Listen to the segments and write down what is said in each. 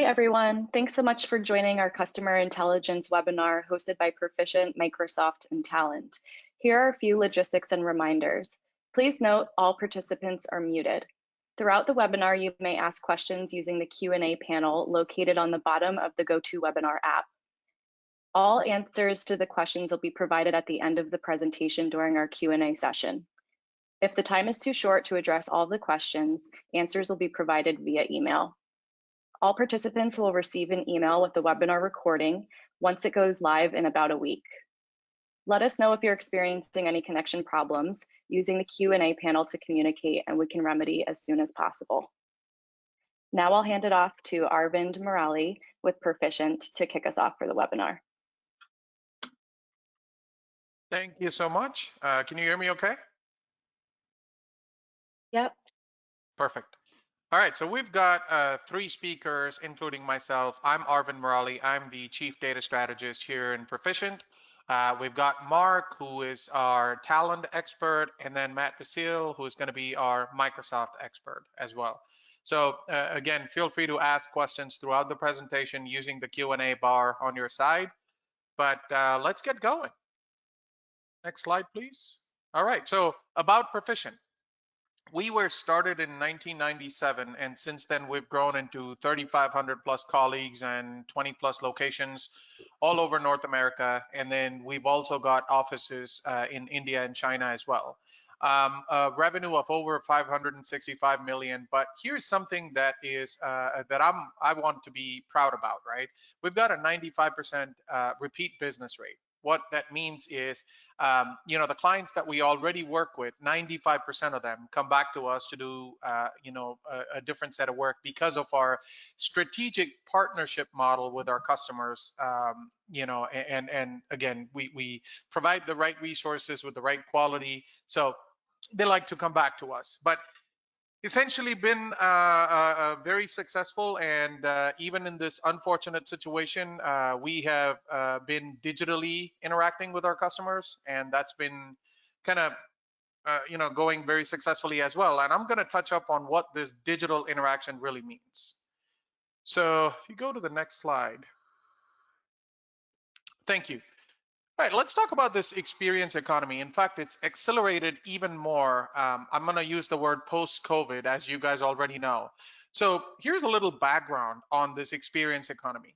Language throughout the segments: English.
Hi, everyone. Thanks so much for joining our Customer Intelligence webinar hosted by Perficient, Microsoft, and Talend. Here are a few logistics and reminders. Please note all participants are muted. Throughout the webinar, you may ask questions using the Q&A panel located on the bottom of the GoToWebinar app. All answers to the questions will be provided at the end of the presentation during our Q&A session. If the time is too short to address all of the questions, answers will be provided via email. All participants will receive an email with the webinar recording once it goes live in about a week. Let us know if you're experiencing any connection problems using the Q&A panel to communicate, and we can remedy as soon as possible. Now I'll hand it off to Arvind Murali with Perficient to kick us off for the webinar. Thank you so much. Can you hear me okay? Yep. Perfect. All right, so we've got 3 speakers, including myself. I'm Arvind Murali. I'm the Chief Data Strategist here in Perficient. We've got Mark, who is our Talend expert, and then Matt Basile, who is going to be our Microsoft expert as well. So again, feel free to ask questions throughout the presentation using the Q&A bar on your side. But let's get going. Next slide, please. All right, so about Perficient. We were started in 1997, and since then we've grown into 3,500 plus colleagues and 20 plus locations all over North America. And then we've also got offices in India and China as well. A revenue of over 565 million. But here's something that is that I want to be proud about, right? We've got a 95% repeat business rate. What that means is, the clients that we already work with, 95% of them come back to us to do, a different set of work because of our strategic partnership model with our customers. And again, we provide the right resources with the right quality, so they like to come back to us. But essentially been very successful, and even in this unfortunate situation, we have been digitally interacting with our customers, and that's been kind of going very successfully as well. And I'm going to touch up on what this digital interaction really means. So if you go to the next slide. Thank you. All right, let's talk about this experience economy. In fact, it's accelerated even more. I'm going to use the word post-COVID, as you guys already know. So here's a little background on this experience economy.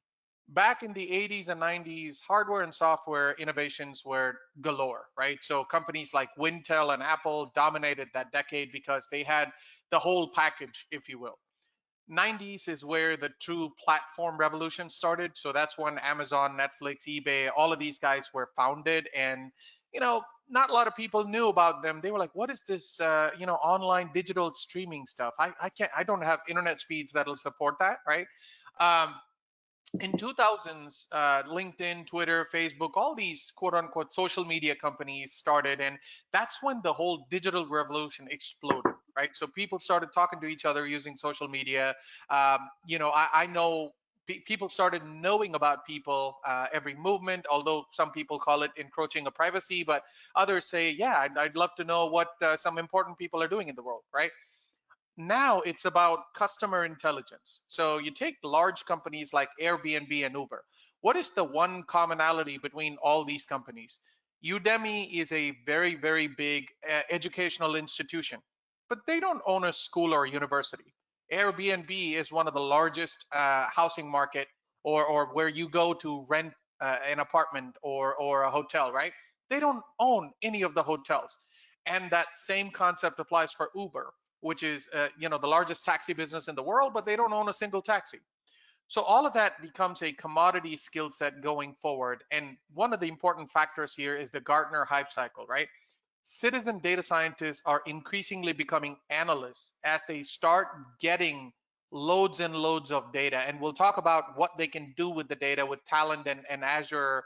Back in the 80s and 90s, hardware and software innovations were galore, right? So companies like Wintel and Apple dominated that decade because they had the whole package, if you will. 90s is where the true platform revolution started. So that's when Amazon, Netflix, eBay, all of these guys were founded. And, not a lot of people knew about them. They were like, what is this, online digital streaming stuff? I don't have internet speeds that'll support that, right? In 2000s, LinkedIn, Twitter, Facebook, all these quote unquote social media companies started. And that's when the whole digital revolution exploded, right? So people started talking to each other using social media. I know people started knowing about people, every movement, although some people call it encroaching of privacy, but others say, yeah, I'd love to know what some important people are doing in the world, right? Now it's about customer intelligence. So you take large companies like Airbnb and Uber. What is the one commonality between all these companies? Udemy is a very, very big educational institution, but they don't own a school or a university. Airbnb is one of the largest housing market, or where you go to rent an apartment or a hotel, right? They don't own any of the hotels. And that same concept applies for Uber, which is the largest taxi business in the world, but they don't own a single taxi. So all of that becomes a commodity skill set going forward. And one of the important factors here is the Gartner hype cycle, right? Citizen data scientists are increasingly becoming analysts as they start getting loads and loads of data. And we'll talk about what they can do with the data with Talend and Azure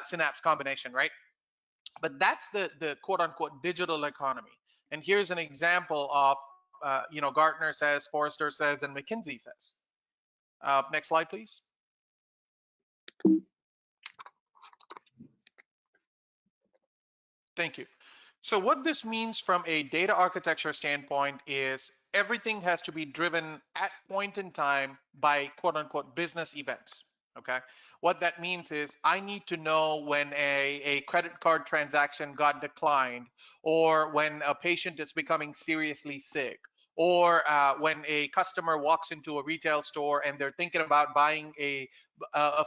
Synapse combination, right? But that's the quote unquote digital economy. And here's an example of, Gartner says, Forrester says, and McKinsey says. Next slide, please. Thank you. So what this means from a data architecture standpoint is everything has to be driven at point in time by quote unquote business events. Okay. What that means is I need to know when a credit card transaction got declined, or when a patient is becoming seriously sick, or when a customer walks into a retail store and they're thinking about buying a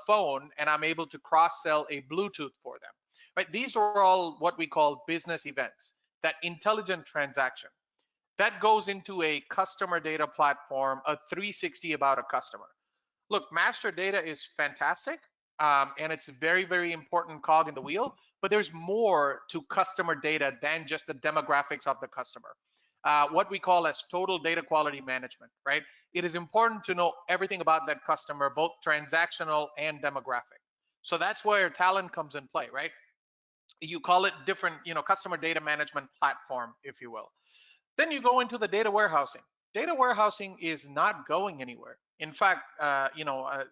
phone, and I'm able to cross sell a Bluetooth for them. Right? These are all what we call business events. That intelligent transaction that goes into a customer data platform, a 360 about a customer. Look, master data is fantastic, and it's a very, very important cog in the wheel, but there's more to customer data than just the demographics of the customer. What we call as total data quality management, right? It is important to know everything about that customer, both transactional and demographic. So that's where Talend comes in play, right? You call it different, customer data management platform, if you will. Then you go into the data warehousing. Data warehousing is not going anywhere. In fact,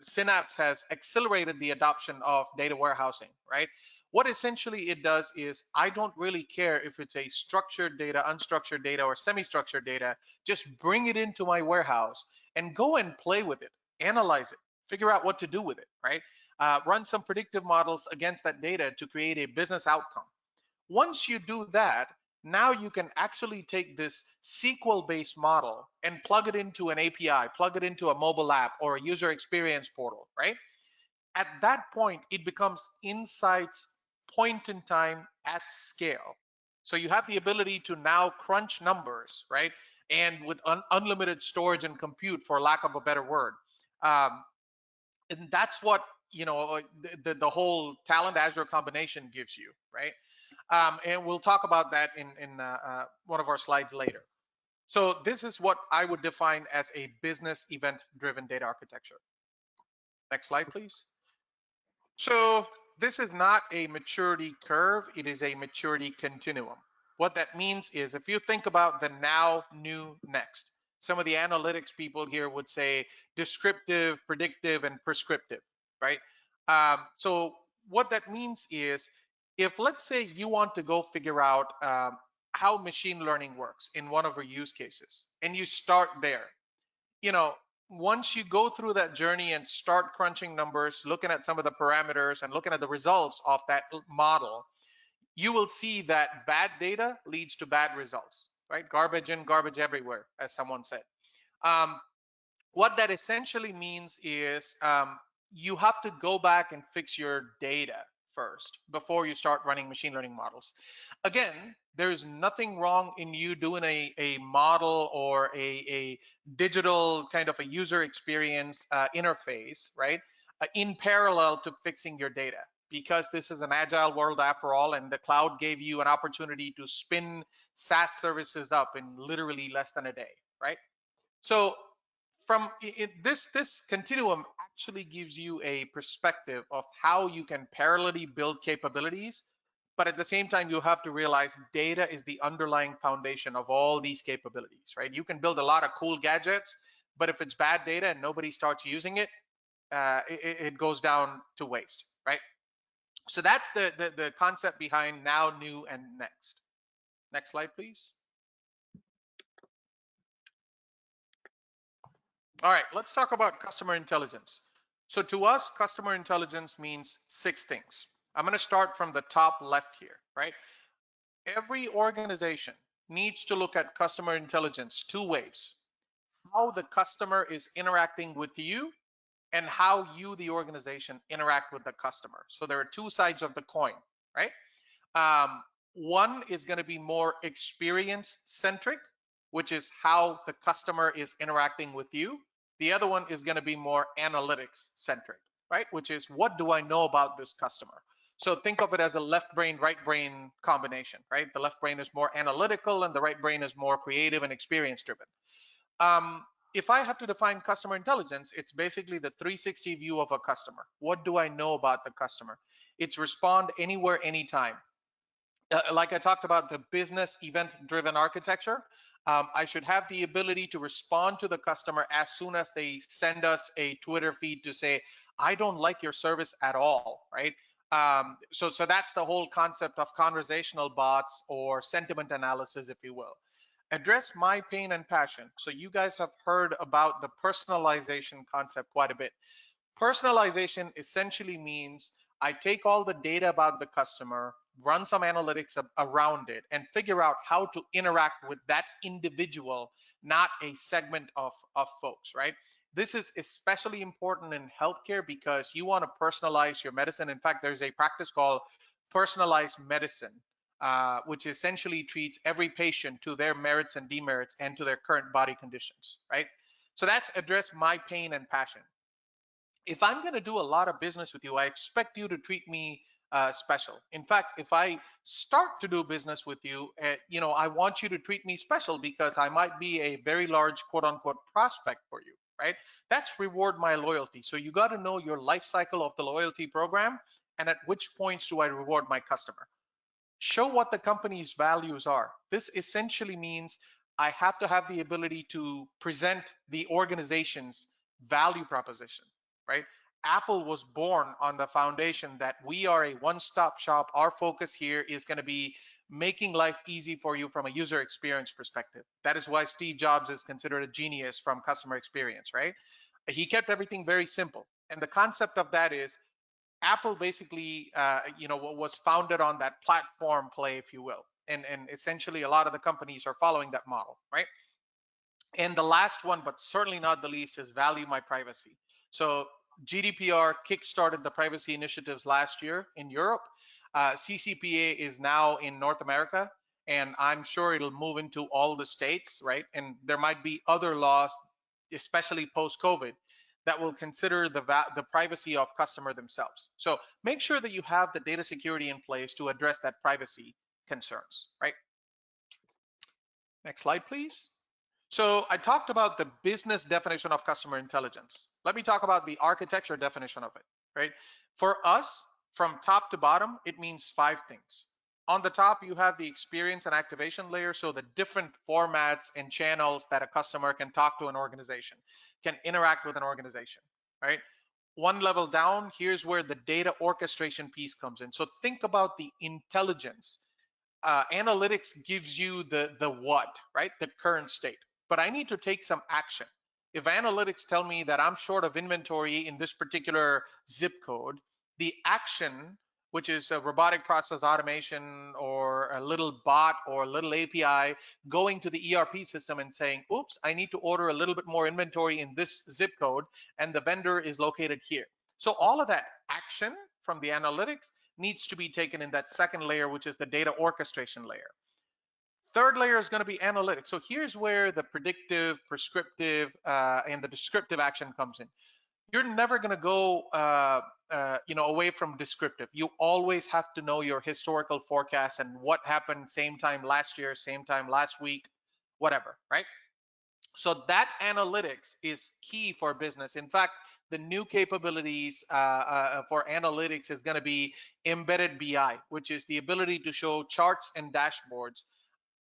Synapse has accelerated the adoption of data warehousing, right? What essentially it does is I don't really care if it's a structured data, unstructured data, or semi-structured data. Just bring it into my warehouse and go and play with it, analyze it, figure out what to do with it, right? Run some predictive models against that data to create a business outcome. Once you do that, now you can actually take this SQL-based model and plug it into an API, plug it into a mobile app or a user experience portal, right? At that point, it becomes insights point in time at scale. So you have the ability to now crunch numbers, right? And with unlimited storage and compute, for lack of a better word. Um, and that's what the whole Talend Azure combination gives you, right? And we'll talk about that in one of our slides later. So this is what I would define as a business event driven data architecture. Next slide, please. So this is not a maturity curve, it is a maturity continuum. What that means is if you think about the now, new, next, some of the analytics people here would say descriptive, predictive, and prescriptive, right? So what that means is if let's say you want to go figure out how machine learning works in one of our use cases, and you start there, you know, once you go through that journey and start crunching numbers, looking at some of the parameters and looking at the results of that model, you will see that bad data leads to bad results, right? Garbage in, garbage everywhere, as someone said. Um, what that essentially means is you have to go back and fix your data first before you start running machine learning models. Again, there's nothing wrong in you doing a model or a digital kind of a user experience interface, right? In parallel to fixing your data, because this is an agile world after all, and the cloud gave you an opportunity to spin SaaS services up in literally less than a day, right? So from this continuum actually gives you a perspective of how you can parallelly build capabilities, but at the same time you have to realize data is the underlying foundation of all these capabilities, right? You can build a lot of cool gadgets, but if it's bad data and nobody starts using it, it goes down to waste, right? So that's the concept behind now, new, and next. Next slide, please. All right, let's talk about customer intelligence. So to us, customer intelligence means 6 things. I'm going to start from the top left here, right? Every organization needs to look at customer intelligence 2 ways: how the customer is interacting with you and how you, the organization, interact with the customer. So there are 2 sides of the coin, right? One is going to be more experience centric, which is how the customer is interacting with you. The other one is going to be more analytics centric, right? Which is what do I know about this customer? So think of it as a left brain, right brain combination, right? The left brain is more analytical and the right brain is more creative and experience driven. If I have to define customer intelligence, it's basically the 360 view of a customer. What do I know about the customer? It's respond anywhere, anytime. Like I talked about the business event driven architecture, I should have the ability to respond to the customer as soon as they send us a Twitter feed to say, I don't like your service at all, right? So that's the whole concept of conversational bots or sentiment analysis, if you will. Address my pain and passion. So you guys have heard about the personalization concept quite a bit. Personalization essentially means I take all the data about the customer, run some analytics around it, and figure out how to interact with that individual, not a segment of folks, right? This is especially important in healthcare because you want to personalize your medicine. In fact, there's a practice called personalized medicine, which essentially treats every patient to their merits and demerits and to their current body conditions, right? So that's address my pain and passion. If I'm going to do a lot of business with you, I expect you to treat me special. In fact, if I start to do business with you, I want you to treat me special because I might be a very large quote unquote prospect for you, right? That's reward my loyalty. So you got to know your life cycle of the loyalty program and at which points do I reward my customer. Show what the company's values are. This essentially means I have to have the ability to present the organization's value proposition, right? Apple was born on the foundation that we are a one-stop shop. Our focus here is going to be making life easy for you from a user experience perspective. That is why Steve Jobs is considered a genius from customer experience, right? He kept everything very simple. And the concept of that is Apple basically, was founded on that platform play, if you will. And essentially a lot of the companies are following that model, right? And the last one, but certainly not the least, is value my privacy. So GDPR kickstarted the privacy initiatives last year in Europe. CCPA is now in North America, and I'm sure it'll move into all the states, right? And there might be other laws, especially post-COVID, that will consider the privacy of customer themselves. So make sure that you have the data security in place to address that privacy concerns, right? Next slide, please. So I talked about the business definition of customer intelligence. Let me talk about the architecture definition of it, right? For us, from top to bottom, it means 5 things. On the top, you have the experience and activation layer, so the different formats and channels that a customer can talk to an organization, can interact with an organization, right? One level down, here's where the data orchestration piece comes in. So think about the intelligence. Analytics gives you the what, right? The current state. But I need to take some action. If analytics tell me that I'm short of inventory in this particular zip code, the action, which is a robotic process automation or a little bot or a little API going to the ERP system and saying, oops, I need to order a little bit more inventory in this zip code and the vendor is located here. So all of that action from the analytics needs to be taken in that second layer, which is the data orchestration layer. Third layer is going to be analytics. So here's where the predictive, prescriptive, and the descriptive action comes in. You're never going to go away from descriptive. You always have to know your historical forecast and what happened same time last year, same time last week, whatever, right? So that analytics is key for business. In fact, the new capabilities for analytics is going to be embedded BI, which is the ability to show charts and dashboards.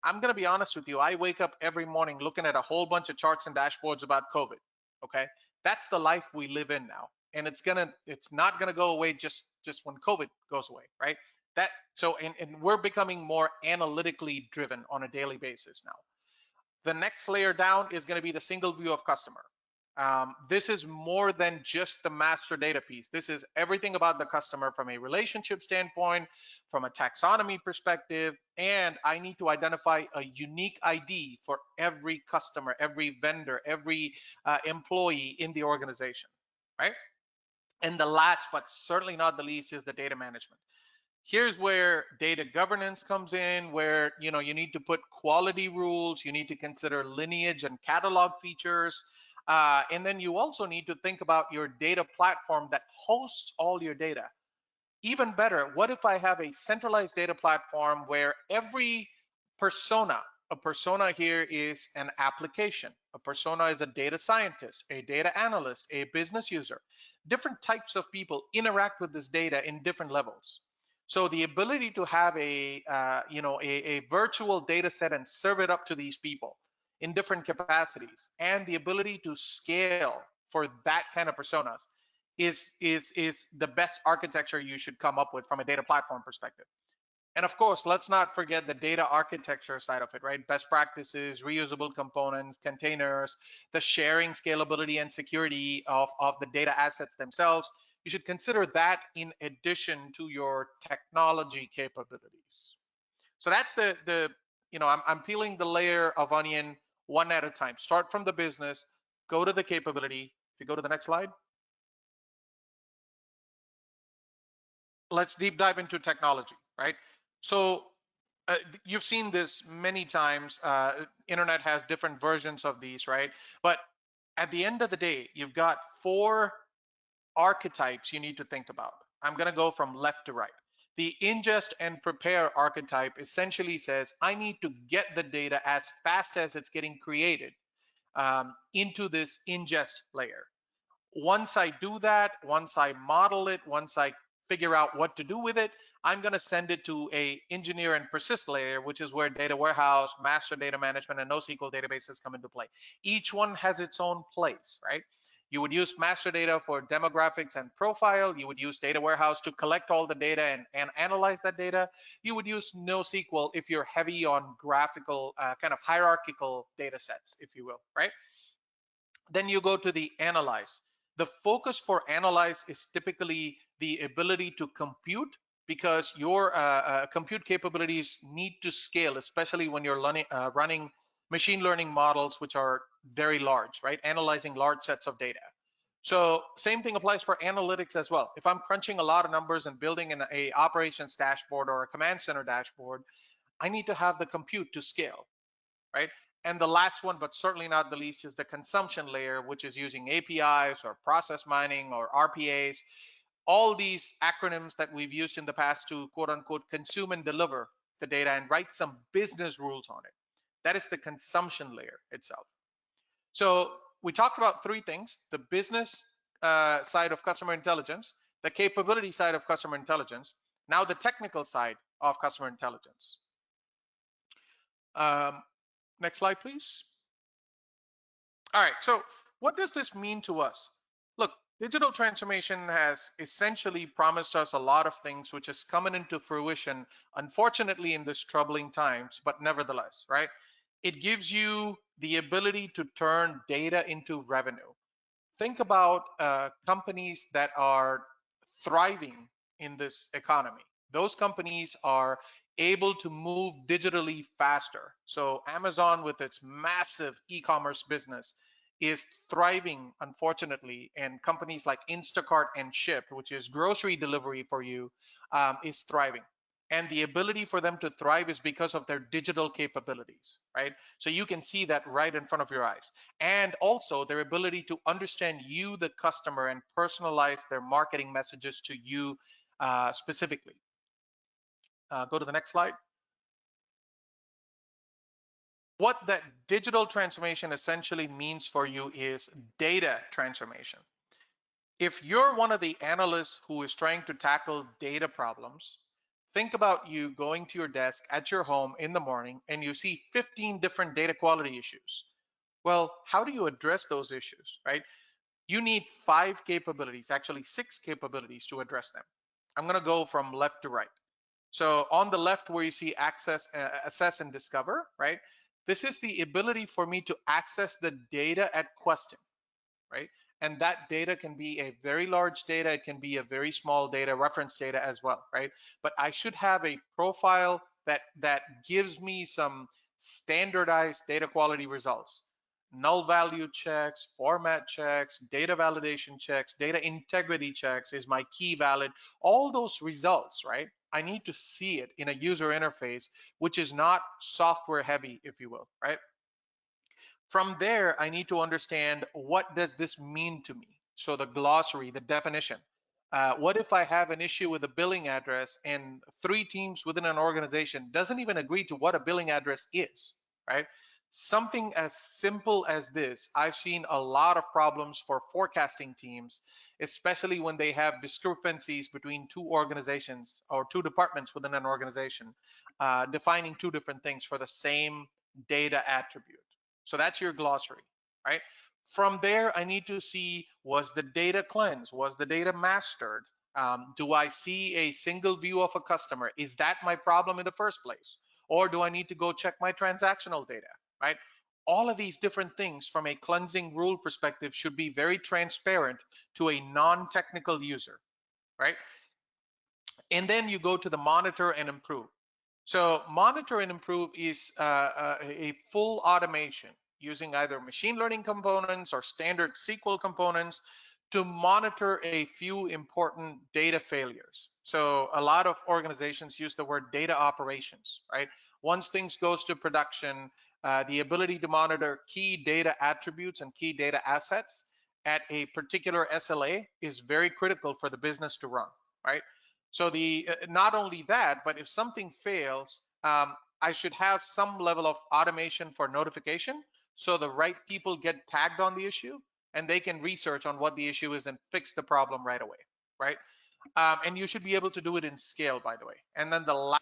I'm going to be honest with you. I wake up every morning looking at a whole bunch of charts and dashboards about COVID. Okay, that's the life we live in now, and it's not gonna go away just when COVID goes away, right? And we're becoming more analytically driven on a daily basis now. The next layer down is going to be the single view of customer. This is more than just the master data piece. This is everything about the customer from a relationship standpoint, from a taxonomy perspective, and I need to identify a unique ID for every customer, every vendor, every employee in the organization, right? And the last, but certainly not the least, is the data management. Here's where data governance comes in, where you need to put quality rules, you need to consider lineage and catalog features, and then you also need to think about your data platform that hosts all your data. Even better, what if I have a centralized data platform where every persona, a persona here is an application, a persona is a data scientist, a data analyst, a business user, different types of people interact with this data in different levels. So the ability to have a virtual data set and serve it up to these people in different capacities, and the ability to scale for that kind of personas is the best architecture you should come up with from a data platform perspective. And of course, let's not forget the data architecture side of it, right? Best practices, reusable components, containers, the sharing, scalability, and security of the data assets themselves. You should consider that in addition to your technology capabilities. So that's I'm peeling the layer of onion one at a time. Start from the business, go to the capability. If you go to the next slide, let's deep dive into technology, right? So you've seen this many times. Internet has different versions of these, right? But at the end of the day, you've got 4 archetypes you need to think about. I'm going to go from left to right. The ingest and prepare archetype essentially says I need to get the data as fast as it's getting created into this ingest layer. Once I do that, once I model it, once I figure out what to do with it, I'm going to send it to a engineer and persist layer, which is where data warehouse, master data management, and NoSQL databases come into play. Each one has its own place, right? You would use master data for demographics and profile. You would use data warehouse to collect all the data and analyze that data. You would use NoSQL if you're heavy on graphical, kind of hierarchical data sets, if you will, right? Then you go to the analyze. The focus for analyze is typically the ability to compute, because your compute capabilities need to scale, especially when you're running machine learning models, which are very large, right? Analyzing large sets of data. So same thing applies for analytics as well. If I'm crunching a lot of numbers and building a operations dashboard or a command center dashboard, I need to have the compute to scale, right? And the last one, but certainly not the least, is the consumption layer, which is using APIs or process mining or RPAs, all these acronyms that we've used in the past to quote unquote consume and deliver the data and write some business rules on it. That is the consumption layer itself. So we talked about 3 things: the business side of customer intelligence, the capability side of customer intelligence, now the technical side of customer intelligence. Next slide, please. All right, so what does this mean to us? Look, digital transformation has essentially promised us a lot of things, which is coming into fruition, unfortunately, in this troubling times, but nevertheless, right? It gives you the ability to turn data into revenue. Think about companies that are thriving in this economy. Those companies are able to move digitally faster. So Amazon, with its massive e-commerce business, is thriving, unfortunately, and companies like Instacart and Shipt, which is grocery delivery for you, is thriving. And the ability for them to thrive is because of their digital capabilities, right? So you can see that right in front of your eyes. And also their ability to understand you, the customer, and personalize their marketing messages to you specifically. Go to the next slide. What that digital transformation essentially means for you is data transformation. If you're one of the analysts who is trying to tackle data problems, think about you going to your desk at your home in the morning and you see 15 different data quality issues. Well, how do you address those issues, right? You need 5 capabilities, actually 6 capabilities to address them. I'm going to go from left to right. So on the left where you see access, assess, and discover, right? This is the ability for me to access the data at question, right? And that data can be a very large data, it can be a very small data, reference data as well, right? But I should have a profile that gives me some standardized data quality results. Null value checks, format checks, data validation checks, data integrity checks, is my key valid? All those results, right? I need to see it in a user interface, which is not software heavy, if you will, right? From there, I need to understand, what does this mean to me? So the glossary, the definition. What if I have an issue with a billing address and 3 teams within an organization doesn't even agree to what a billing address is, right? Something as simple as this, I've seen a lot of problems for forecasting teams, especially when they have discrepancies between 2 organizations or 2 departments within an organization, defining 2 different things for the same data attribute. So that's your glossary, right? From there, I need to see, was the data cleansed? Was the data mastered? Do I see a single view of a customer? Is that my problem in the first place? Or do I need to go check my transactional data, right? All of these different things from a cleansing rule perspective should be very transparent to a non-technical user, right? And then you go to the monitor and improve. So monitor and improve is a full automation using either machine learning components or standard SQL components to monitor a few important data failures. So a lot of organizations use the word data operations, right? Once things goes to production, the ability to monitor key data attributes and key data assets at a particular SLA is very critical for the business to run, right? So the not only that, but if something fails, I should have some level of automation for notification, so the right people get tagged on the issue and they can research on what the issue is and fix the problem right away, right? And you should be able to do it in scale, by the way. And then the last.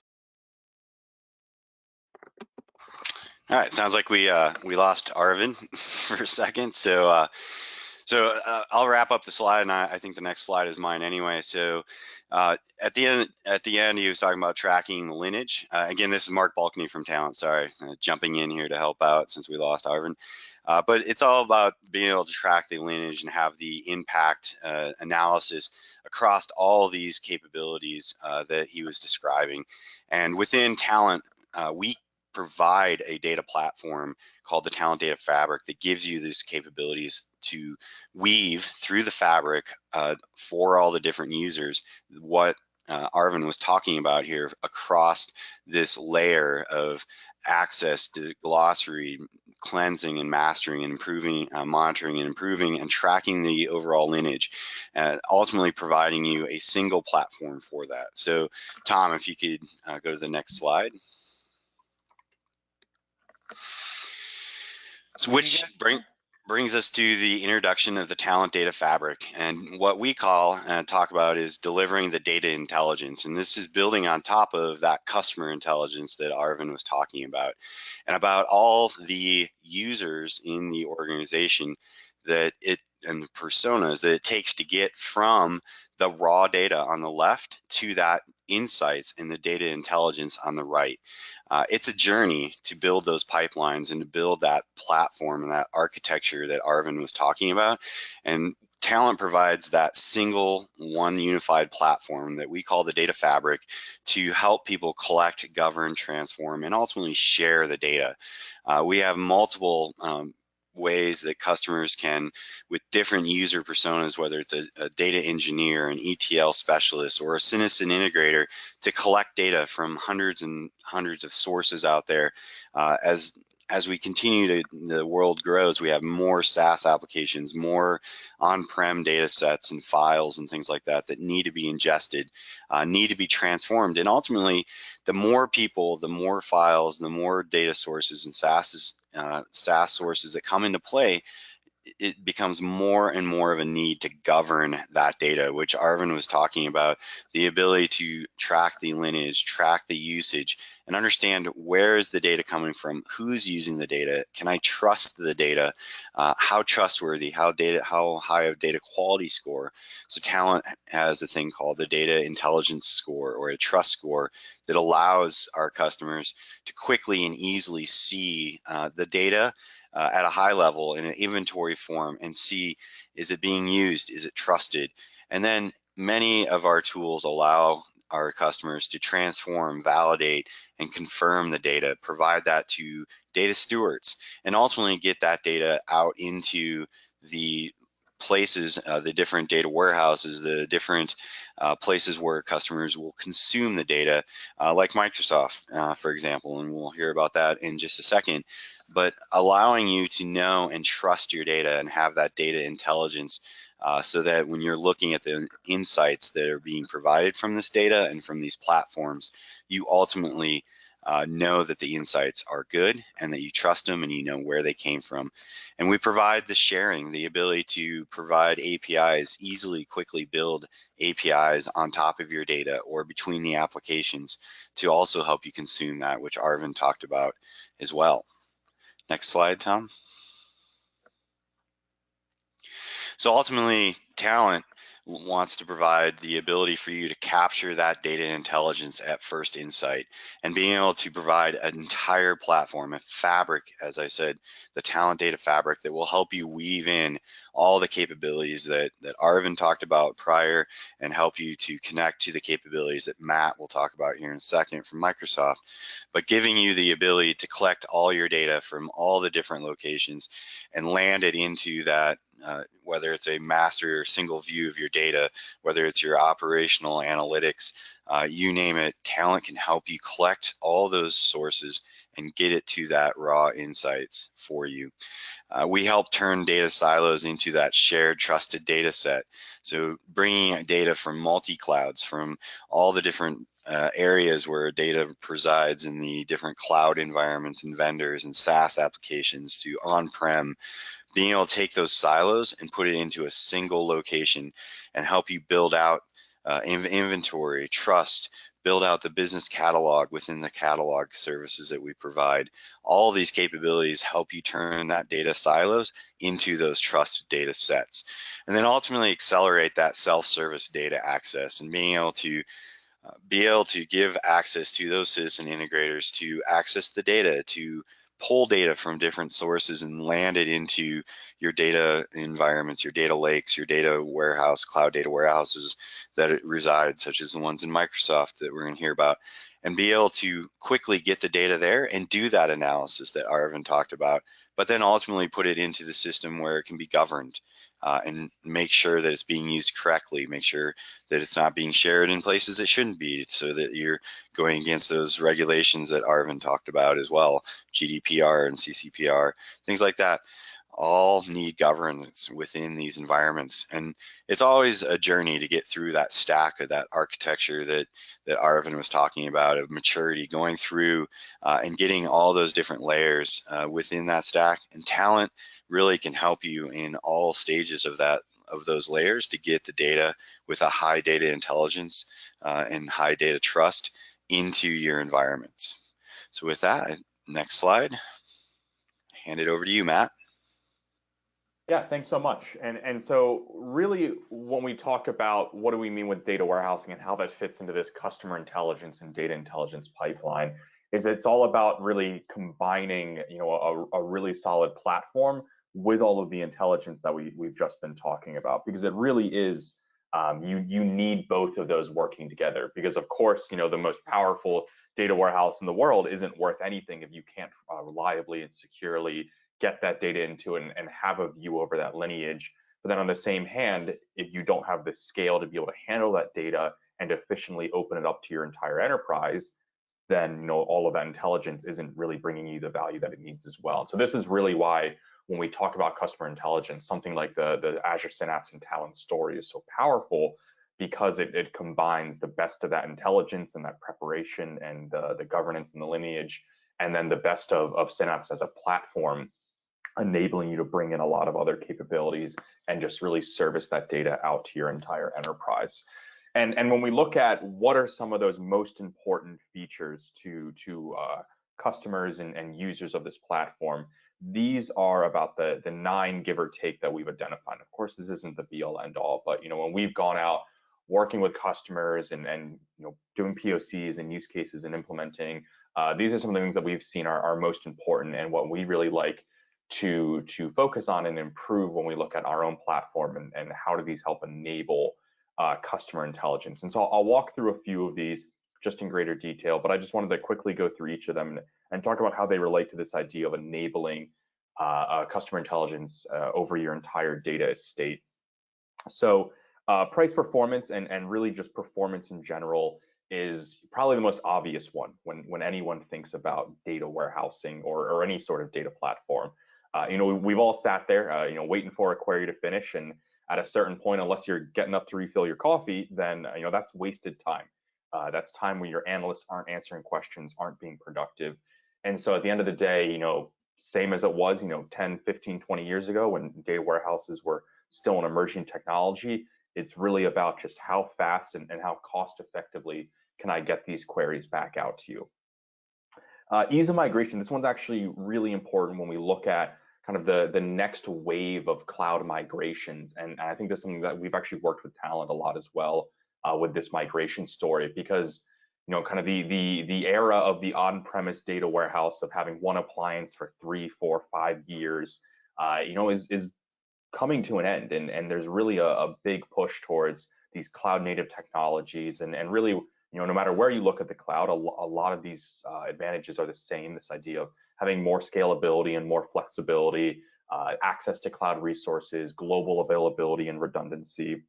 All right, sounds like we lost Arvind for a second. So I'll wrap up the slide, and I think the next slide is mine anyway. So at the end, he was talking about tracking the lineage. Again, this is Mark Balkany from Talend. Sorry, jumping in here to help out since we lost Arvind. But it's all about being able to track the lineage and have the impact analysis across all these capabilities that he was describing. And within Talend, we provide a data platform called the Talend Data Fabric that gives you these capabilities to weave through the fabric for all the different users what Arvind was talking about here across this layer of access to glossary, cleansing and mastering and improving, monitoring and improving and tracking the overall lineage, ultimately providing you a single platform for that. So Tom, if you could go to the next slide. So which brings us to the introduction of the Talend Data Fabric, and what we call and talk about is delivering the data intelligence, and this is building on top of that customer intelligence that Arvind was talking about, and about all the users in the organization that it and the personas that it takes to get from the raw data on the left to that insights and the data intelligence on the right. It's a journey to build those pipelines and to build that platform and that architecture that Arvind was talking about. And Talend provides that single one unified platform that we call the Data Fabric to help people collect, govern, transform, and ultimately share the data. We have multiple ways that customers can, with different user personas, whether it's a data engineer, an ETL specialist, or a citizen integrator, to collect data from hundreds and hundreds of sources out there. As we continue to, the world grows, we have more SaaS applications, more on-prem data sets and files and things like that that need to be ingested, need to be transformed. And ultimately, the more people, the more files, the more data sources and SaaS sources that come into play, it becomes more and more of a need to govern that data, which Arvind was talking about, the ability to track the lineage, track the usage, and understand where is the data coming from, who's using the data, can I trust the data, how trustworthy, how high of data quality score. So Talend has a thing called the data intelligence score, or a trust score, that allows our customers to quickly and easily see the data at a high level in an inventory form and see, is it being used, is it trusted? And then many of our tools allow our customers to transform, validate, and confirm the data, provide that to data stewards, and ultimately get that data out into the places, the different data warehouses, the different places where customers will consume the data, like Microsoft, for example, and we'll hear about that in just a second. But allowing you to know and trust your data and have that data intelligence, so that when you're looking at the insights that are being provided from this data and from these platforms, you ultimately know that the insights are good and that you trust them and you know where they came from. And we provide the sharing, the ability to provide APIs, easily, quickly build APIs on top of your data or between the applications to also help you consume that, which Arvind talked about as well. Next slide, Tom. So ultimately, Talent wants to provide the ability for you to capture that data intelligence at first insight, and being able to provide an entire platform, a fabric, as I said, the Talend Data Fabric, that will help you weave in all the capabilities that Arvind talked about prior, and help you to connect to the capabilities that Matt will talk about here in a second from Microsoft, but giving you the ability to collect all your data from all the different locations and land it into that, whether it's a master or single view of your data, whether it's your operational analytics, you name it, Talent can help you collect all those sources and get it to that raw insights for you. We help turn data silos into that shared trusted data set. So bringing data from multi-clouds, from all the different areas where data presides in the different cloud environments and vendors and SaaS applications, to on-prem, being able to take those silos and put it into a single location and help you build out inventory, trust, build out the business catalog within the catalog services that we provide. All of these capabilities help you turn that data silos into those trusted data sets, and then ultimately accelerate that self-service data access, and being able to give access to those citizen integrators to access the data, to pull data from different sources and land it into your data environments, your data lakes, your data warehouse, cloud data warehouses that it resides, such as the ones in Microsoft that we're going to hear about, and be able to quickly get the data there and do that analysis that Arvind talked about, but then ultimately put it into the system where it can be governed, and make sure that it's being used correctly, make sure that it's not being shared in places it shouldn't be, so that you're going against those regulations that Arvind talked about as well, GDPR and CCPR, things like that. All need governance within these environments, and it's always a journey to get through that stack of that architecture that Arvind was talking about, of maturity, going through and getting all those different layers within that stack. And Talent really can help you in all stages of those layers to get the data with a high data intelligence and high data trust into your environments. So with that, next slide, hand it over to you, Matt. Yeah, thanks so much. And so really, when we talk about what do we mean with data warehousing and how that fits into this customer intelligence and data intelligence pipeline, is it's all about really combining, a really solid platform with all of the intelligence that we've just been talking about, because it really is, you need both of those working together, because of course, the most powerful data warehouse in the world isn't worth anything if you can't reliably and securely get that data into it and have a view over that lineage. But then on the same hand, if you don't have the scale to be able to handle that data and efficiently open it up to your entire enterprise, then all of that intelligence isn't really bringing you the value that it needs as well. So this is really why when we talk about customer intelligence, something like the Azure Synapse and Talend story is so powerful, because it combines the best of that intelligence and that preparation and the governance and the lineage, and then the best of Synapse as a platform, enabling you to bring in a lot of other capabilities and just really service that data out to your entire enterprise. And when we look at what are some of those most important features to customers and users of this platform, these are about the 9, give or take, that we've identified. Of course, this isn't the be all end all, but when we've gone out working with customers and doing POCs and use cases and implementing, these are some of the things that we've seen are most important, and what we really like to focus on and improve when we look at our own platform, and how do these help enable customer intelligence. And so I'll walk through a few of these just in greater detail, but I just wanted to quickly go through each of them and talk about how they relate to this idea of enabling customer intelligence over your entire data estate. So price performance and really just performance in general is probably the most obvious one when anyone thinks about data warehousing or any sort of data platform. We've all sat there, waiting for a query to finish, and at a certain point, unless you're getting up to refill your coffee, then that's wasted time. That's time when your analysts aren't answering questions, aren't being productive. And so at the end of the day, same as it was, 10, 15, 20 years ago when data warehouses were still an emerging technology, it's really about just how fast and how cost effectively can I get these queries back out to you. Ease of migration, this one's actually really important when we look at kind of the next wave of cloud migrations. And I think this is something that we've actually worked with Talend a lot as well with this migration story, because kind of the era of the on-premise data warehouse of having one appliance for 3, 4, 5 years, is coming to an end, and there's really a big push towards these cloud native technologies, and really, no matter where you look at the cloud, a lot of these advantages are the same. This idea of having more scalability and more flexibility, access to cloud resources, global availability and redundancy.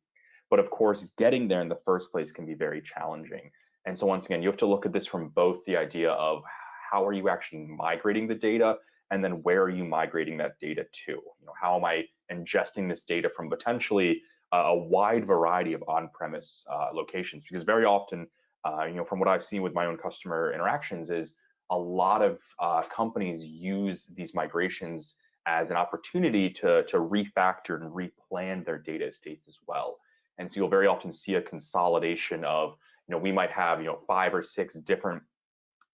But of course, getting there in the first place can be very challenging. And so once again, you have to look at this from both the idea of how are you actually migrating the data, and then where are you migrating that data to? How am I ingesting this data from potentially a wide variety of on-premise locations? Because very often, from what I've seen with my own customer interactions, is a lot of companies use these migrations as an opportunity to refactor and replan their data estates as well. And so you'll very often see a consolidation of, we might have 5 or 6 different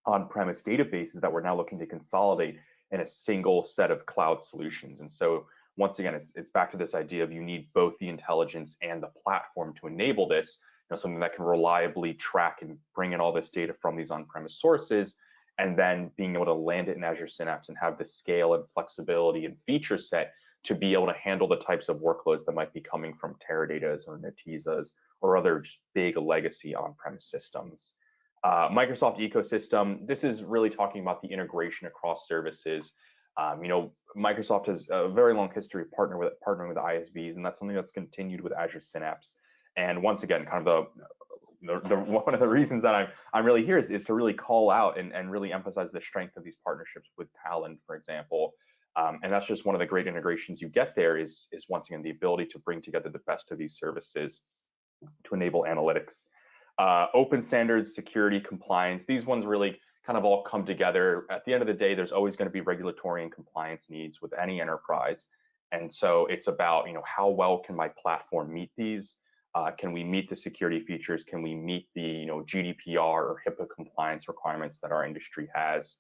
on-premise databases that we're now looking to consolidate in a single set of cloud solutions. And so once again, it's back to this idea of you need both the intelligence and the platform to enable this, something that can reliably track and bring in all this data from these on-premise sources, and then being able to land it in Azure Synapse and have the scale and flexibility and feature set to be able to handle the types of workloads that might be coming from Teradata's or Netezza's or other just big legacy on-premise systems. Microsoft ecosystem, this is really talking about the integration across services. Microsoft has a very long history of partnering with ISVs, and that's something that's continued with Azure Synapse. And once again, kind of one of the reasons that I'm really here is to really call out and really emphasize the strength of these partnerships with Talend, for example. And that's just one of the great integrations you get there is once again the ability to bring together the best of these services to enable analytics. Open standards, security, compliance, these ones really kind of all come together. At the end of the day, there's always going to be regulatory and compliance needs with any enterprise. And so it's about, how well can my platform meet these? Can we meet the security features? Can we meet the, GDPR or HIPAA compliance requirements that our industry has?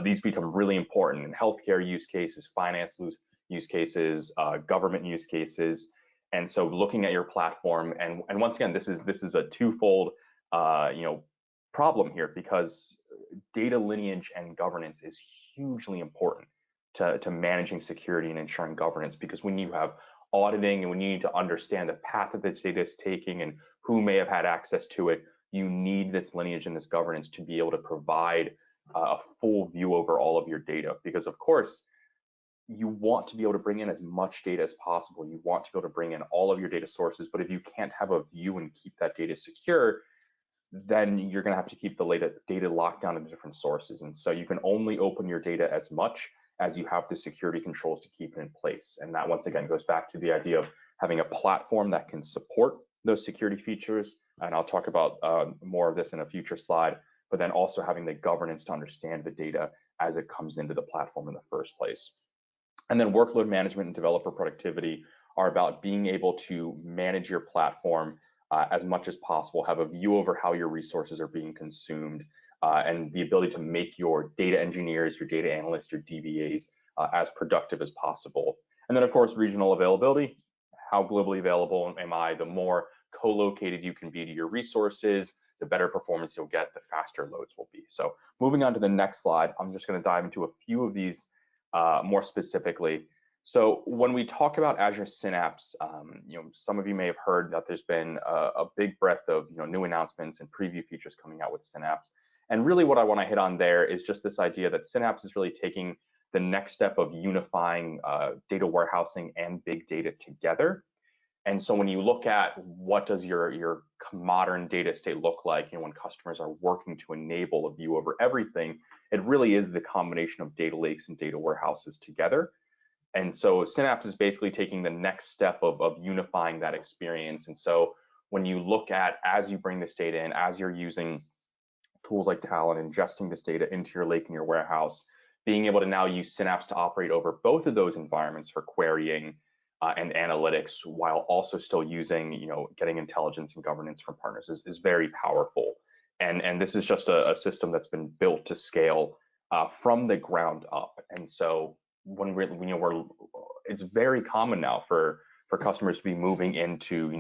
These become really important in healthcare use cases, finance use cases, government use cases. And so looking at your platform, and once again, this is a twofold problem here, because data lineage and governance is hugely important to managing security and ensuring governance, because when you have auditing and when you need to understand the path that this data is taking and who may have had access to it, you need this lineage and this governance to be able to provide a full view over all of your data. Because of course, you want to be able to bring in as much data as possible. You want to be able to bring in all of your data sources, but if you can't have a view and keep that data secure, then you're going to have to keep the data locked down into different sources. And so you can only open your data as much as you have the security controls to keep it in place. And that once again goes back to the idea of having a platform that can support those security features. And I'll talk about more of this in a future slide, but then also having the governance to understand the data as it comes into the platform in the first place. And then workload management and developer productivity are about being able to manage your platform as much as possible, have a view over how your resources are being consumed, and the ability to make your data engineers, your data analysts, your DBAs as productive as possible. And then of course, regional availability. How globally available am I? The more co-located you can be to your resources, the better performance you'll get, the faster loads will be. So moving on to the next slide, I'm just going to dive into a few of these more specifically. So when we talk about Azure Synapse, some of you may have heard that there's been a big breadth of new announcements and preview features coming out with Synapse. And really what I want to hit on there is just this idea that Synapse is really taking the next step of unifying data warehousing and big data together. And so when you look at what does your modern data estate look like, when customers are working to enable a view over everything, it really is the combination of data lakes and data warehouses together. And so Synapse is basically taking the next step of unifying that experience. And so when you look at, as you bring this data in, as you're using tools like Talend, ingesting this data into your lake and your warehouse, being able to now use Synapse to operate over both of those environments for querying and analytics, while also still using, getting intelligence and governance from partners is very powerful. And this is just a system that's been built to scale from the ground up. And so it's very common now for customers to be moving into,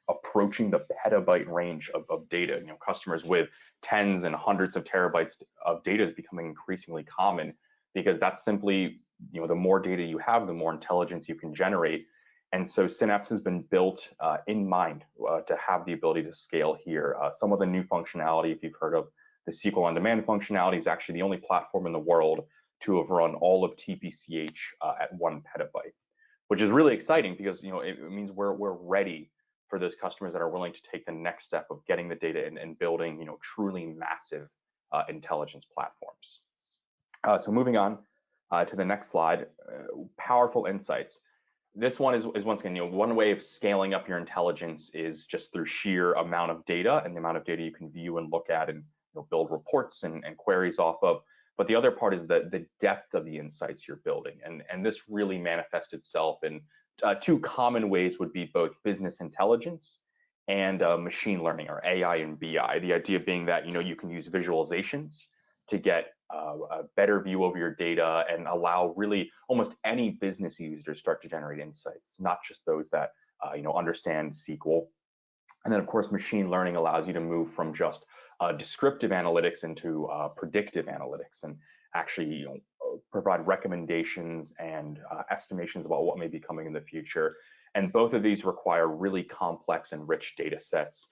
approaching the petabyte range of data. Customers with tens and hundreds of terabytes of data is becoming increasingly common, because that's simply, the more data you have, the more intelligence you can generate. And so Synapse has been built in mind to have the ability to scale here. Some of the new functionality, if you've heard of the SQL on-demand functionality, is actually the only platform in the world to have run all of TPCH at 1 petabyte, which is really exciting, because it means we're ready for those customers that are willing to take the next step of getting the data and building truly massive intelligence platforms. So moving on to the next slide, powerful insights. This one is once again, one way of scaling up your intelligence is just through sheer amount of data and the amount of data you can view and look at and build reports and queries off of. But the other part is the depth of the insights you're building. And this really manifests itself in two common ways, would be both business intelligence and machine learning, or AI and BI. The idea being that you can use visualizations to get a better view over your data and allow really almost any business user to start to generate insights, not just those that understand SQL. And then of course, machine learning allows you to move from just descriptive analytics into predictive analytics, and actually provide recommendations and estimations about what may be coming in the future. And both of these require really complex and rich data sets.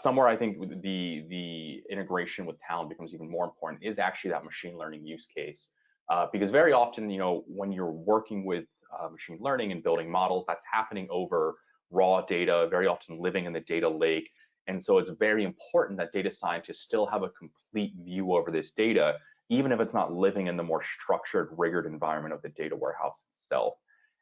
Somewhere I think the integration with Talend becomes even more important is actually that machine learning use case, because very often, when you're working with machine learning and building models, that's happening over raw data, very often living in the data lake. And so it's very important that data scientists still have a complete view over this data, even if it's not living in the more structured, rigored environment of the data warehouse itself.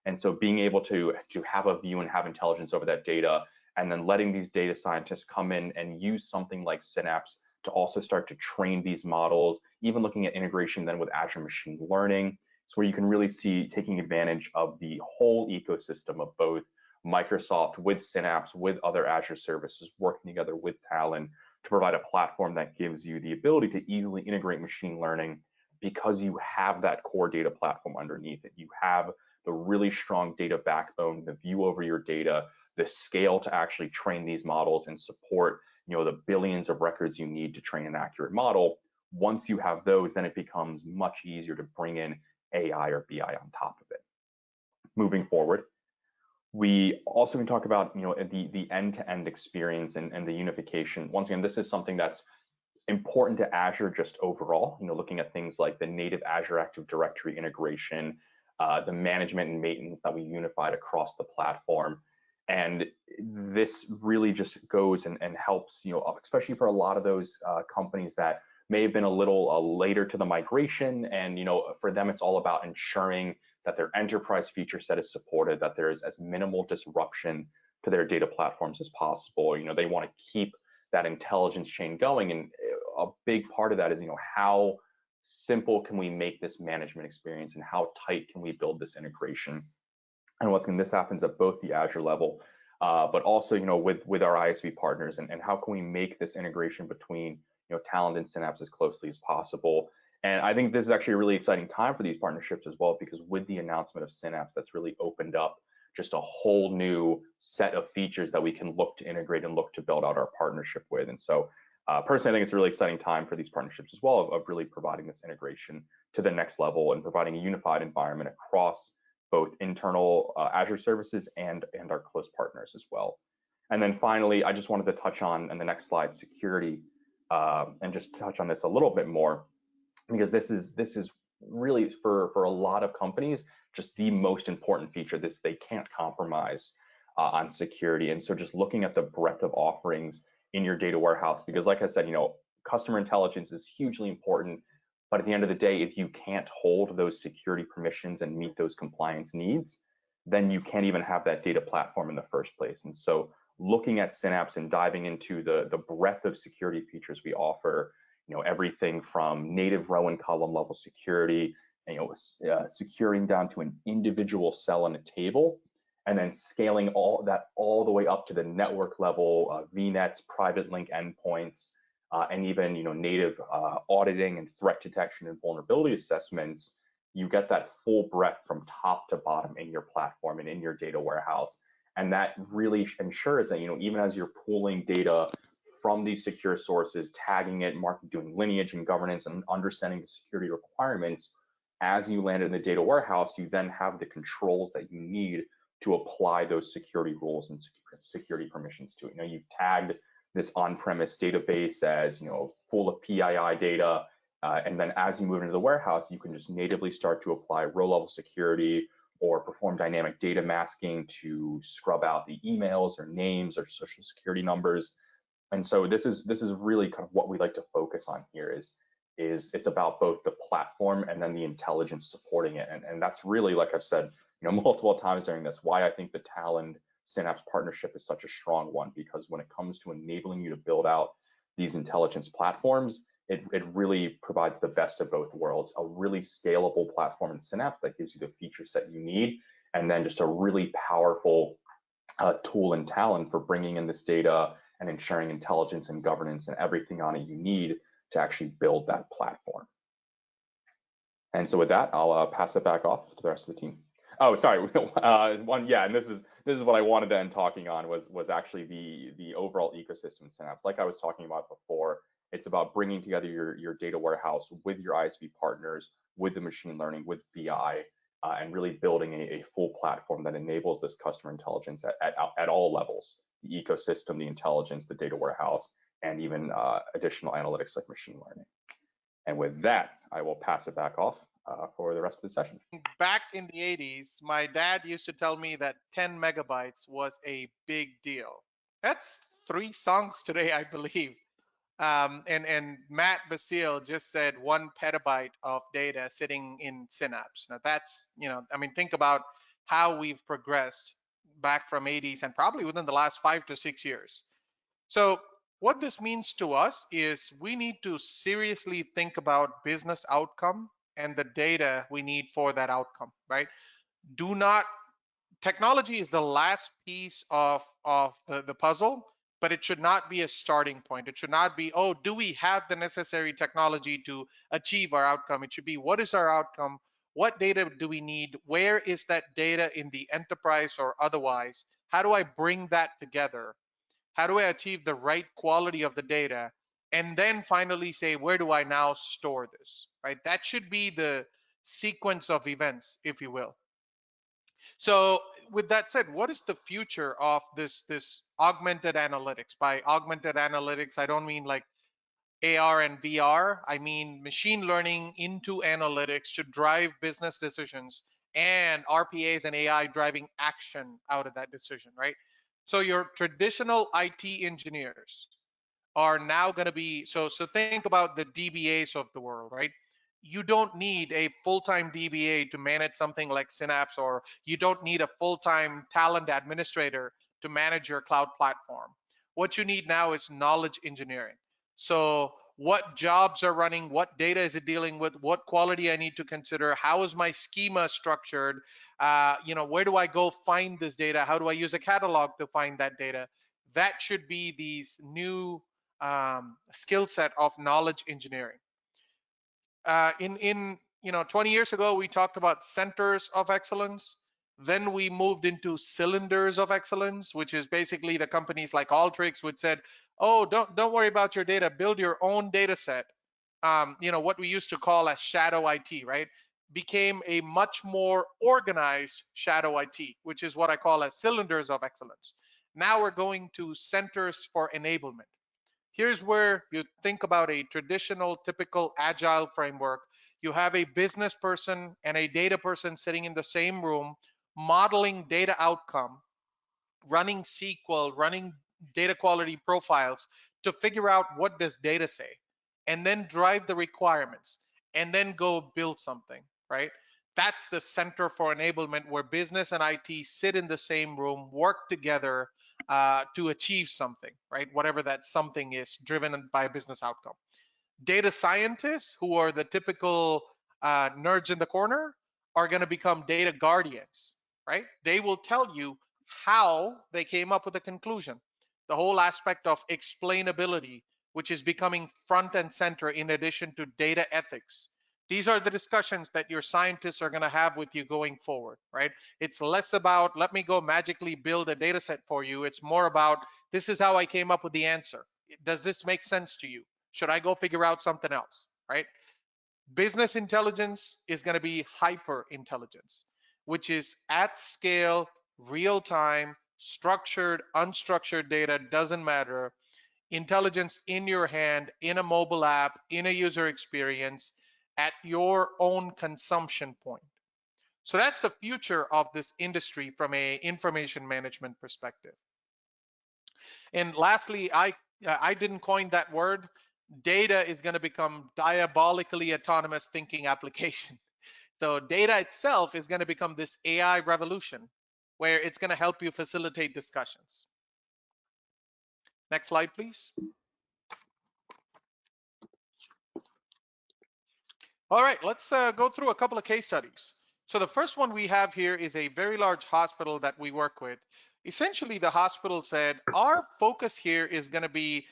And so being able to have a view and have intelligence over that data, and then letting these data scientists come in and use something like Synapse to also start to train these models, even looking at integration then with Azure Machine Learning. So where you can really see taking advantage of the whole ecosystem of both Microsoft with Synapse, with other Azure services, working together with Talend to provide a platform that gives you the ability to easily integrate machine learning, because you have that core data platform underneath it. You have the really strong data backbone, the view over your data, the scale to actually train these models and support the billions of records you need to train an accurate model. Once you have those, then it becomes much easier to bring in AI or BI on top of it. Moving forward, we also can talk about the end-to-end experience and the unification. Once again, this is something that's important to Azure just overall, looking at things like the native Azure Active Directory integration, the management and maintenance that we unified across the platform. And this really just goes and helps, especially for a lot of those companies that may have been a little later to the migration. And, for them, it's all about ensuring that their enterprise feature set is supported, that there is as minimal disruption to their data platforms as possible. They want to keep that intelligence chain going. And a big part of that is, how simple can we make this management experience, and how tight can we build this integration? And once again, this happens at both the Azure level, but also, with our ISV partners, and how can we make this integration between, Talend and Synapse as closely as possible. And I think this is actually a really exciting time for these partnerships as well, because with the announcement of Synapse, that's really opened up just a whole new set of features that we can look to integrate and look to build out our partnership with. And so personally, I think it's a really exciting time for these partnerships as well, of really providing this integration to the next level and providing a unified environment across both internal Azure services and our close partners as well. And then finally, I just wanted to touch on the next slide, security, and just touch on this a little bit more, because this is really for a lot of companies just the most important feature. They can't compromise on security. And so just looking at the breadth of offerings in your data warehouse, because like I said, customer intelligence is hugely important. But at the end of the day, if you can't hold those security permissions and meet those compliance needs, then you can't even have that data platform in the first place. And so looking at Synapse and diving into the breadth of security features we offer, everything from native row and column level security, securing down to an individual cell in a table, and then scaling all the way up to the network level, VNets, private link endpoints, and even native auditing and threat detection and vulnerability assessments. you get that full breadth from top to bottom in your platform and in your data warehouse. And that really ensures that, even as you're pulling data from these secure sources, tagging it, doing lineage and governance and understanding the security requirements, as you land in the data warehouse, you then have the controls that you need to apply those security rules and security permissions to it. You've tagged this on-premise database as, full of PII data, and then as you move into the warehouse, you can just natively start to apply row-level security or perform dynamic data masking to scrub out the emails or names or social security numbers. And so this is really kind of what we like to focus on here is it's about both the platform and then the intelligence supporting it. And that's really, like I've said, multiple times during this, why I think the Talend Synapse partnership is such a strong one, because when it comes to enabling you to build out these intelligence platforms, it really provides the best of both worlds, a really scalable platform in Synapse that gives you the feature set you need, and then just a really powerful tool in Talend for bringing in this data and ensuring intelligence and governance and everything on it you need to actually build that platform. And so with that, I'll pass it back off to the rest of the team. Oh, sorry, and this is what I wanted to end talking on was actually the overall ecosystem in Synapse. Like I was talking about before, it's about bringing together your data warehouse with your ISV partners, with the machine learning, with BI, and really building a full platform that enables this customer intelligence at all levels: the ecosystem, the intelligence, the data warehouse, and even additional analytics like machine learning. And with that, I will pass it back off for the rest of the session. Back in the 80s, my dad used to tell me that 10 megabytes was a big deal. That's 3 songs today, I believe. And Matt Basile just said 1 petabyte of data sitting in Synapse. Now that's, think about how we've progressed back from 80s and probably within the last 5 to 6 years. So what this means to us is we need to seriously think about business outcome and the data we need for that outcome, right? Technology is the last piece of the puzzle, but it should not be a starting point. It should not be, oh, do we have the necessary technology to achieve our outcome? It should be, what is our outcome? What data do we need? Where is that data in the enterprise or otherwise? How do I bring that together? How do I achieve the right quality of the data? And then finally say, where do I now store this, right? That should be the sequence of events, if you will. So with that said, what is the future of this augmented analytics? By augmented analytics, I don't mean like AR and VR. I mean machine learning into analytics to drive business decisions, and RPAs and AI driving action out of that decision, right? So your traditional IT engineers are now going to be, so think about the DBAs of the world, right? You don't need a full-time DBA to manage something like Synapse, or you don't need a full-time talent administrator to manage your cloud platform. What you need now is knowledge engineering. So what jobs are running, what data is it dealing with, what quality I need to consider, how is my schema structured, where do I go find this data, how do I use a catalog to find that data? That should be these new skill set of knowledge engineering. In 20 years ago, we talked about centers of excellence. Then we moved into cylinders of excellence, which is basically the companies like Alteryx would said, oh, don't worry about your data, build your own data set. What we used to call as shadow IT, right? Became a much more organized shadow IT, which is what I call as cylinders of excellence. Now we're going to centers for enablement. Here's where you think about a traditional, typical agile framework. You have a business person and a data person sitting in the same room, modeling data outcome, running SQL, running data quality profiles to figure out what does data say, and then drive the requirements, and then go build something, right? That's the center for enablement, where business and IT sit in the same room, work together to achieve something, right? Whatever that something is, driven by a business outcome. Data scientists, who are the typical nerds in the corner, are going to become data guardians, right? They will tell you how they came up with a conclusion. The whole aspect of explainability, which is becoming front and center in addition to data ethics. These are the discussions that your scientists are going to have with you going forward, right? It's less about, let me go magically build a data set for you. It's more about, this is how I came up with the answer. Does this make sense to you? Should I go figure out something else, right? Business intelligence is going to be hyper intelligence, which is at scale, real time, structured, unstructured data, doesn't matter. Intelligence in your hand, in a mobile app, in a user experience, at your own consumption point. So that's the future of this industry from a information management perspective. And lastly, I didn't coin that word. Data is going to become diabolically autonomous thinking application. So data itself is going to become this AI revolution where it's going to help you facilitate discussions. Next slide, please. All right, let's go through a couple of case studies. So the first one we have here is a very large hospital that we work with. Essentially, the hospital said, our focus here is going to be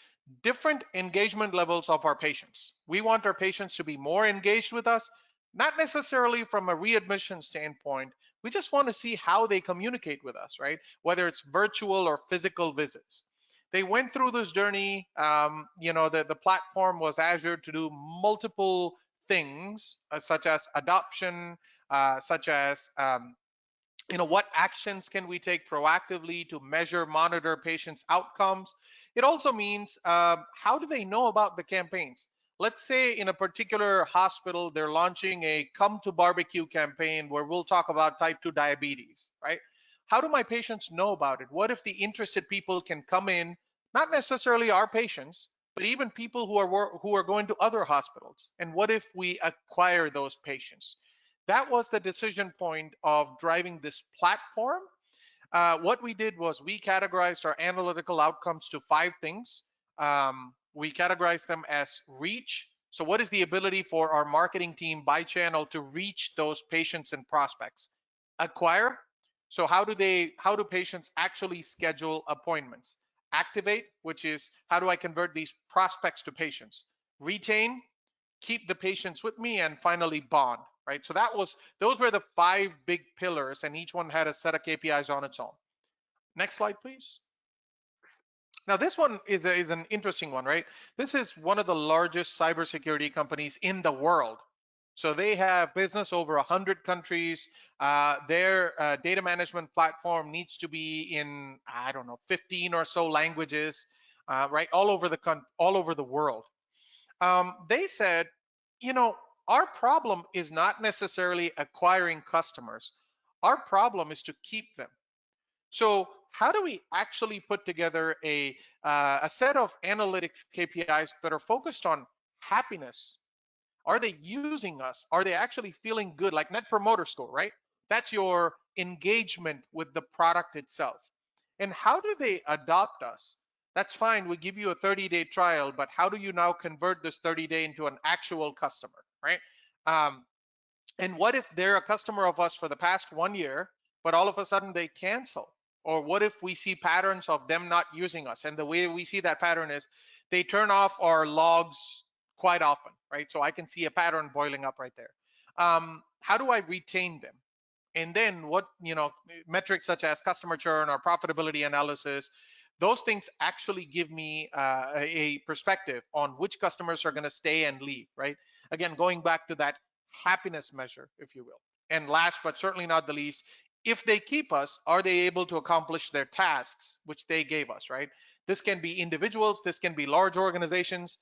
different engagement levels of our patients. We want our patients to be more engaged with us, not necessarily from a readmission standpoint. We just want to see how they communicate with us, right? Whether it's virtual or physical visits. They went through this journey. The platform was Azure to do multiple things, such as adoption, such as what actions can we take proactively to measure, monitor patients' outcomes. It also means how do they know about the campaigns? Let's say in a particular hospital, they're launching a come to barbecue campaign where we'll talk about type 2 diabetes, right? How do my patients know about it? What if the interested people can come in, not necessarily our patients, but even people who are going to other hospitals? And what if we acquire those patients? That was the decision point of driving this platform. What we did was we categorized our analytical outcomes to 5 things. We categorized them as reach. So what is the ability for our marketing team by channel to reach those patients and prospects? Acquire. So how do patients actually schedule appointments? Activate, which is how do I convert these prospects to patients? Retain, keep the patients with me, and finally bond, right? So those were the 5 big pillars, and each one had a set of KPIs on its own. Next slide, please. Now this one is an interesting one, right? This is one of the largest cybersecurity companies in the world. So they have business over 100 countries. Their data management platform needs to be in, 15 or so languages, right? All over the world. They said, our problem is not necessarily acquiring customers. Our problem is to keep them. So how do we actually put together a set of analytics KPIs that are focused on happiness? Are they using us? Are they actually feeling good? Like Net Promoter Score, right? That's your engagement with the product itself. And how do they adopt us? That's fine, we give you a 30-day trial, but how do you now convert this 30-day into an actual customer, right? And what if they're a customer of us for the past 1 year, but all of a sudden they cancel? Or what if we see patterns of them not using us? And the way we see that pattern is they turn off our logs quite often, right? So I can see a pattern boiling up right there. How do I retain them? And then what, metrics such as customer churn or profitability analysis, those things actually give me a perspective on which customers are going to stay and leave, right? Again, going back to that happiness measure, if you will. And last but certainly not the least, if they keep us, are they able to accomplish their tasks, which they gave us, right? This can be individuals, this can be large organizations.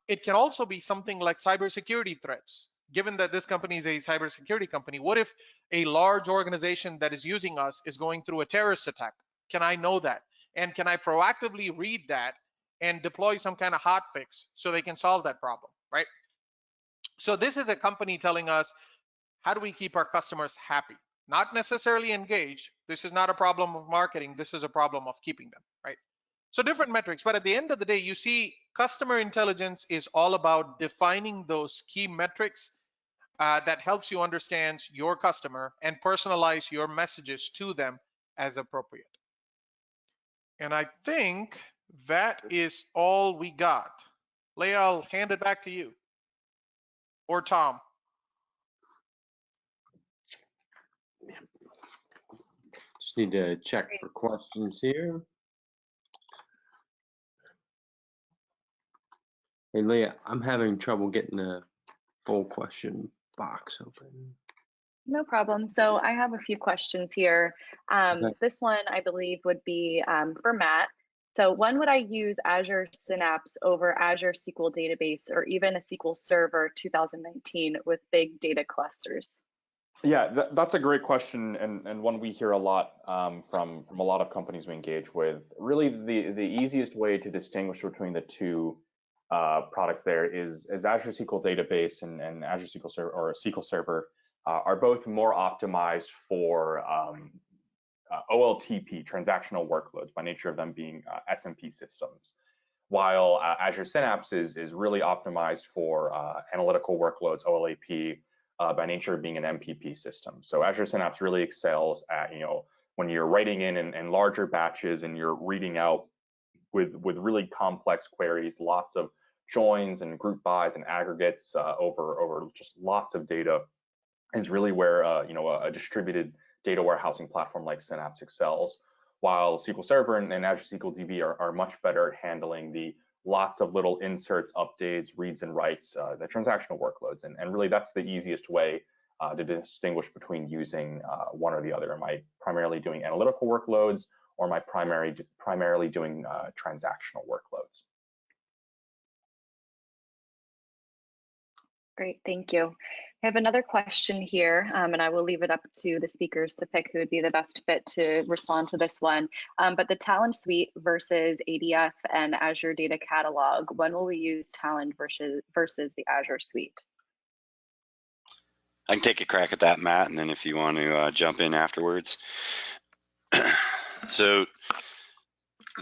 It can also be something like cybersecurity threats. Given that this company is a cybersecurity company, what if a large organization that is using us is going through a terrorist attack? Can I know that? And can I proactively read that and deploy some kind of hot fix so they can solve that problem, right? So this is a company telling us, how do we keep our customers happy? Not necessarily engaged. This is not a problem of marketing. This is a problem of keeping them, right? So different metrics, but at the end of the day, you see customer intelligence is all about defining those key metrics that helps you understand your customer and personalize your messages to them as appropriate. And I think that is all we got. Leah, I'll hand it back to you. Or Tom. Just need to check for questions here. Hey, Leah, I'm having trouble getting the full question box open. No problem. So I have a few questions here. Okay. This one I believe would be for Matt. So when would I use Azure Synapse over Azure SQL Database or even a SQL Server 2019 with big data clusters? Yeah, that's a great question, and one we hear a lot from a lot of companies we engage with. Really, the easiest way to distinguish between the two products there is Azure SQL Database and Azure SQL Server or SQL Server are both more optimized for OLTP, transactional workloads, by nature of them being SMP systems, while Azure Synapse is really optimized for analytical workloads, OLAP, by nature of being an MPP system. So Azure Synapse really excels at, when you're writing in larger batches and you're reading out with really complex queries, lots of joins and group bys and aggregates over just lots of data, is really where a distributed data warehousing platform like Synapse excels. While SQL Server and Azure SQL DB are much better at handling the lots of little inserts, updates, reads and writes, the transactional workloads. And really that's the easiest way to distinguish between using one or the other. Am I primarily doing analytical workloads, or am I primarily doing transactional workloads? Great, thank you. I have another question here, and I will leave it up to the speakers to pick who would be the best fit to respond to this one. But the Talend Suite versus ADF and Azure Data Catalog, when will we use Talend versus the Azure Suite? I can take a crack at that, Matt, and then if you want to jump in afterwards. So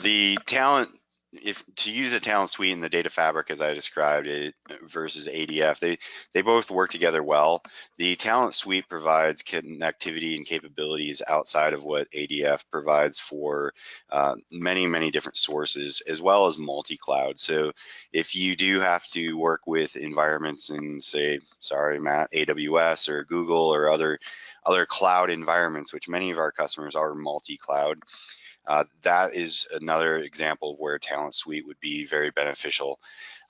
the Talend, if to use a Talend Suite in the Data Fabric as I described it versus ADF, they both work together well. The Talend Suite provides connectivity and capabilities outside of what ADF provides for many different sources, as well as multi-cloud. So if you do have to work with environments in, say, sorry Matt, AWS or Google or other cloud environments, which many of our customers are multi-cloud, that is another example of where Talend Suite would be very beneficial,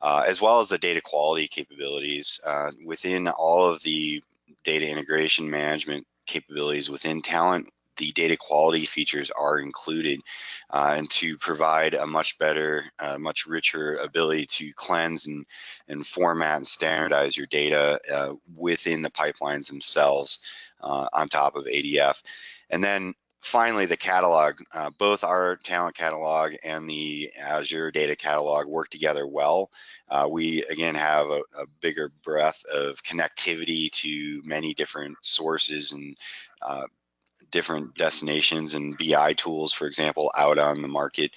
as well as the data quality capabilities within all of the data integration management capabilities within Talend. The data quality features are included, and to provide a much better, much richer ability to cleanse and format and standardize your data within the pipelines themselves on top of ADF. And then finally, the catalog, both our Talend catalog and the Azure Data Catalog work together well. We, again, have a bigger breadth of connectivity to many different sources and different destinations and BI tools, for example, out on the market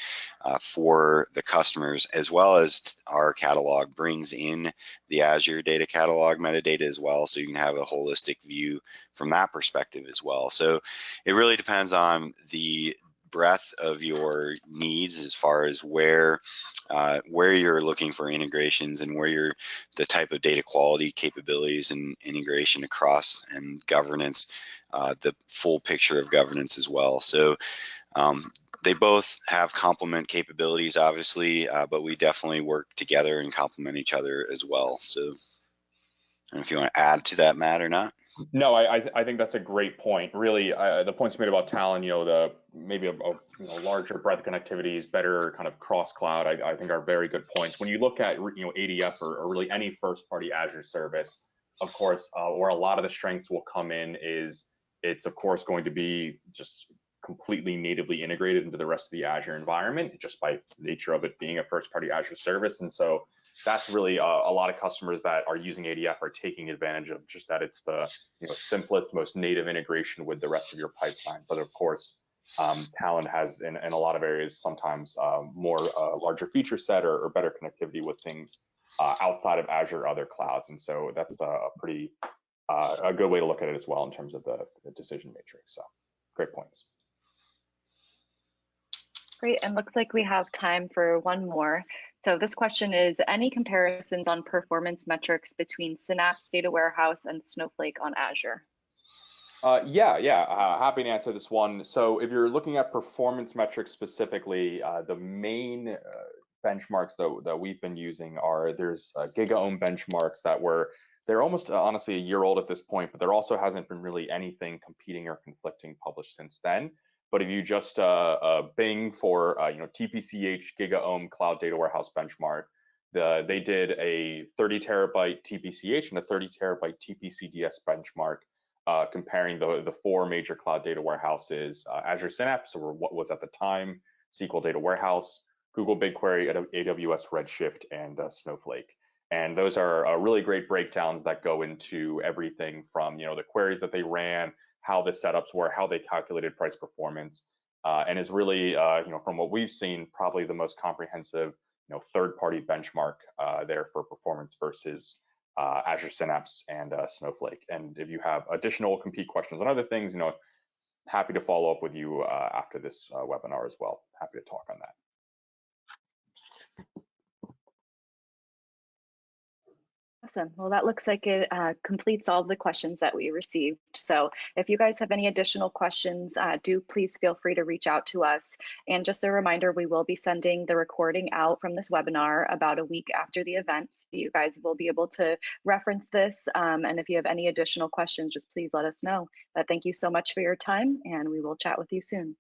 for the customers, as well as our catalog brings in the Azure Data Catalog metadata as well, so you can have a holistic view from that perspective as well. So it really depends on the breadth of your needs as far as where you're looking for integrations and where the type of data quality capabilities and integration across and governance, the full picture of governance as well. So they both have complement capabilities, obviously, but we definitely work together and complement each other as well. So I don't know if you want to add to that, Matt, or not. No, I think that's a great point. Really, the points made about Talend, maybe a larger breadth connectivities, better kind of cross cloud, I think are very good points. When you look at ADF or really any first party Azure service, of course, where a lot of the strengths will come in is it's of course going to be just completely natively integrated into the rest of the Azure environment, just by nature of it being a first party Azure service. And so that's really a lot of customers that are using ADF are taking advantage of just that it's the simplest, most native integration with the rest of your pipeline. But of course, Talend has in a lot of areas sometimes more larger feature set or better connectivity with things outside of Azure, other clouds. And so that's a good way to look at it as well in terms of the decision matrix. So great points. Great, and looks like we have time for one more. So this question is, any comparisons on performance metrics between Synapse Data Warehouse and Snowflake on Azure? Happy to answer this one. So if you're looking at performance metrics specifically, the main benchmarks that we've been using are there's GigaOM benchmarks they're almost honestly a year old at this point, but there also hasn't been really anything competing or conflicting published since then. But if you just Bing for TPCH GigaOM Cloud Data Warehouse benchmark, they did a 30 terabyte TPCH and a 30 terabyte TPCDS benchmark, comparing the four major cloud data warehouses: Azure Synapse, or what was at the time SQL Data Warehouse, Google BigQuery, AWS Redshift, and Snowflake. And those are really great breakdowns that go into everything from the queries that they ran, how the setups were, how they calculated price performance, and is really from what we've seen probably the most comprehensive third-party benchmark there for performance versus Azure Synapse and Snowflake. And if you have additional compete questions on other things, happy to follow up with you after this webinar as well. Happy to talk on that. Awesome. Well, that looks like it completes all the questions that we received. So if you guys have any additional questions, do please feel free to reach out to us. And just a reminder, we will be sending the recording out from this webinar about a week after the event. So you guys will be able to reference this. And if you have any additional questions, just please let us know. But thank you so much for your time, and we will chat with you soon.